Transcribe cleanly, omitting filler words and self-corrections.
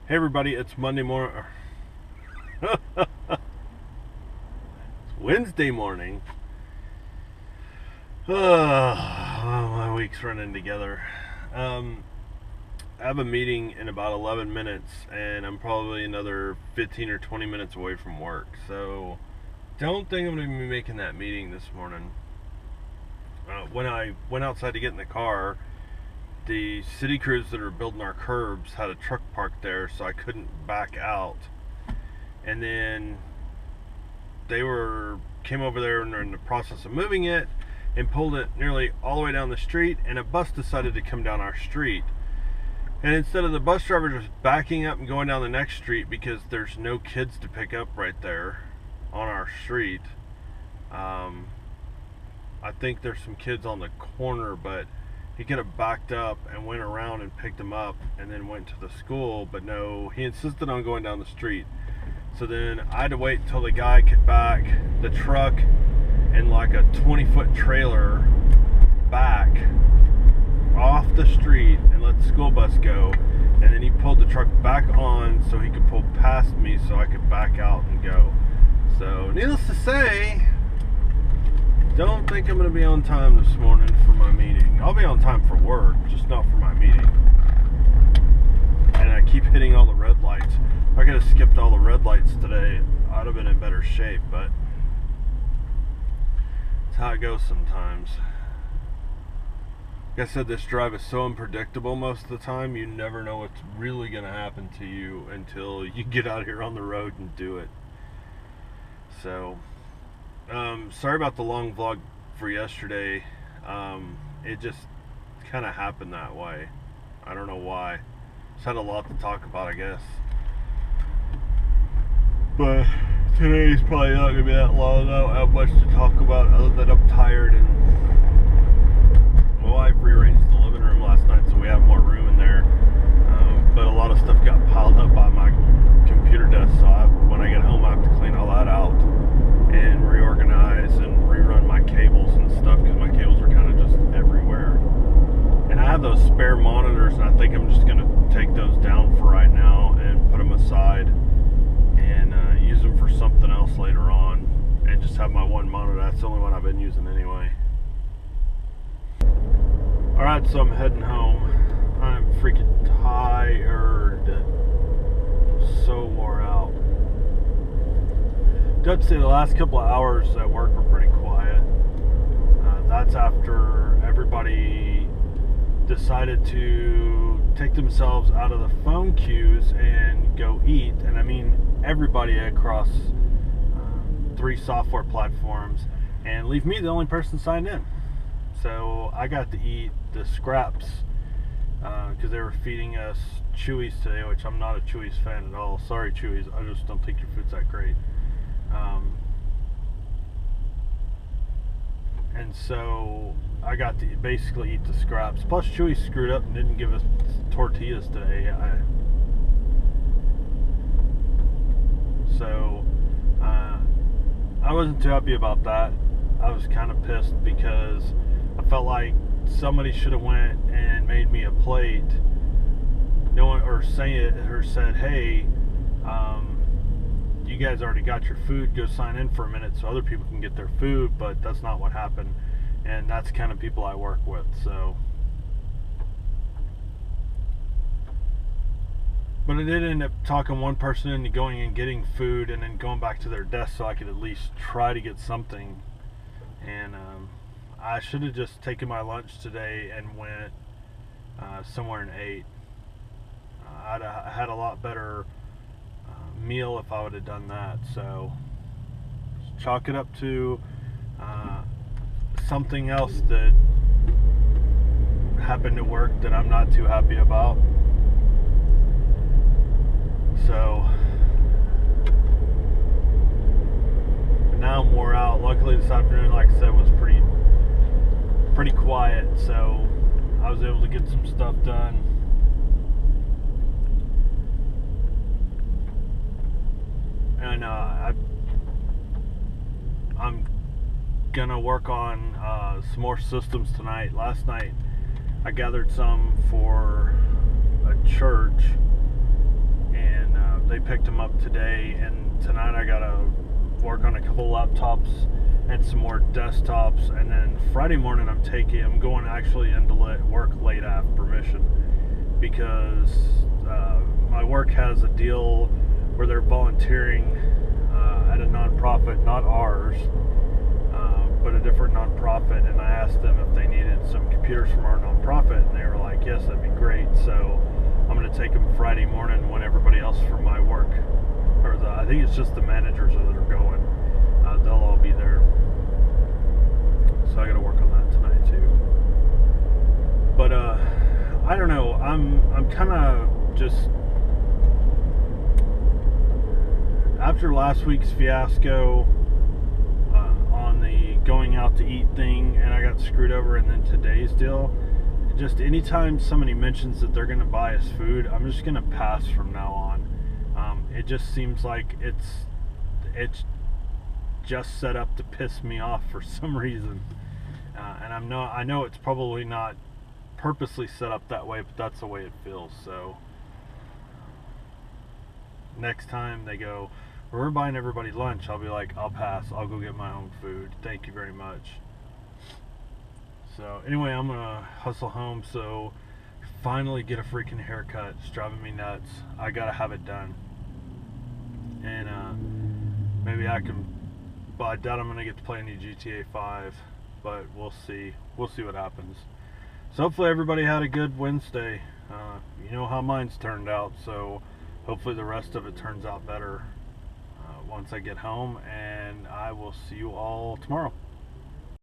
Hey everybody, it's Monday morning. It's Wednesday morning. My week's running together. I have a meeting in about 11 minutes, and I'm probably another 15 or 20 minutes away from work. So, don't think I'm going to be making that meeting this morning. When I went outside to get in the car, the city crews that are building our curbs had a truck parked there, so I couldn't back out. And then they came over there and were in the process of moving it and pulled it nearly all the way down the street, and a bus decided to come down our street. And instead of the bus driver just backing up and going down the next street because there's no kids to pick up right there on our street, I think there's some kids on the corner, but he could have backed up and went around and picked them up and then went to the school. But no, he insisted on going down the street. So then I had to wait until the guy could back the truck in like a 20-foot trailer back off the street and let the school bus go. And then he pulled the truck back on so he could pull past me so I could back out and go. So needless to say, don't think I'm going to be on time this morning for my meeting. I'll be on time for work, just not for my meeting. And I keep hitting all the red lights. If I could have skipped all the red lights today, I'd have been in better shape, but it's how it goes sometimes. Like I said, this drive is so unpredictable most of the time, you never know what's really going to happen to you until you get out here on the road and do it. So, sorry about the long vlog for yesterday. It just kind of happened that way. I don't know why. Just had a lot to talk about, I guess. But today's probably not going to be that long. I don't have much to talk about other than I'm tired, and my wife rearranged the living room last night so we have more room in there. But a lot of stuff got piled up by my computer desk, so when I get home I have to clean all that out and reorganize and rerun my cables and stuff, because my cables are kind of just everywhere. And I have those spare monitors, and I think I'm just going to take those down for right now and put them aside and use them for something else later on, and just have my one monitor. That's the only one I've been using anyway. Alright, so I'm heading home. I'm freaking tired. So wore out. I have to say the last couple of hours at work were pretty quiet. That's after everybody decided to take themselves out of the phone queues and go eat. And I mean everybody across 3 software platforms, and leave me the only person signed in. So I got to eat the scraps because they were feeding us Chewy's today, which I'm not a Chewy's fan at all. Sorry Chewy's, I just don't think your food's that great. And so I got to basically eat the scraps. Plus Chewy screwed up and didn't give us tortillas today. I wasn't too happy about that. I was kind of pissed because I felt like somebody should have went and made me a plate. No one, or said, hey, you guys already got your food, go sign in for a minute so other people can get their food. But that's not what happened, and that's the kind of people I work with. So, but I did end up talking one person into going and getting food and then going back to their desk so I could at least try to get something. And I should have just taken my lunch today and went somewhere and ate. I'd have had a lot better meal if I would have done that. So chalk it up to something else that happened at work that I'm not too happy about. So now I'm wore out. Luckily this afternoon, like I said, was pretty quiet, so I was able to get some stuff done. And I'm gonna work on some more systems tonight. Last night I gathered some for a church, picked them up today, and tonight I gotta work on a couple laptops and some more desktops, and then Friday morning I'm going actually into work late. I have permission because my work has a deal where they're volunteering at a nonprofit, not ours, but a different nonprofit, and I asked them if they needed some computers from our nonprofit, and they were like, yes, that'd be great. So I'm going to take them Friday morning when everybody else from my work, I think it's just the managers that are going, they'll all be there. So I got to work on that tonight too. But I don't know, I'm kind of just, after last week's fiasco on the going out to eat thing, and I got screwed over, and then today's deal, just anytime somebody mentions that they're going to buy us food, I'm just going to pass from now on. It just seems like it's just set up to piss me off for some reason, and I know it's probably not purposely set up that way, but that's the way it feels. So next time they go, we're buying everybody lunch, I'll be like, I'll pass, I'll go get my own food, thank you very much. So anyway, I'm gonna hustle home, so finally get a freaking haircut. It's driving me nuts. I gotta have it done, and maybe I can, but I doubt I'm gonna get to play any GTA 5, but we'll see what happens. So hopefully everybody had a good Wednesday. You know how mine's turned out, so hopefully the rest of it turns out better once I get home, and I will see you all tomorrow.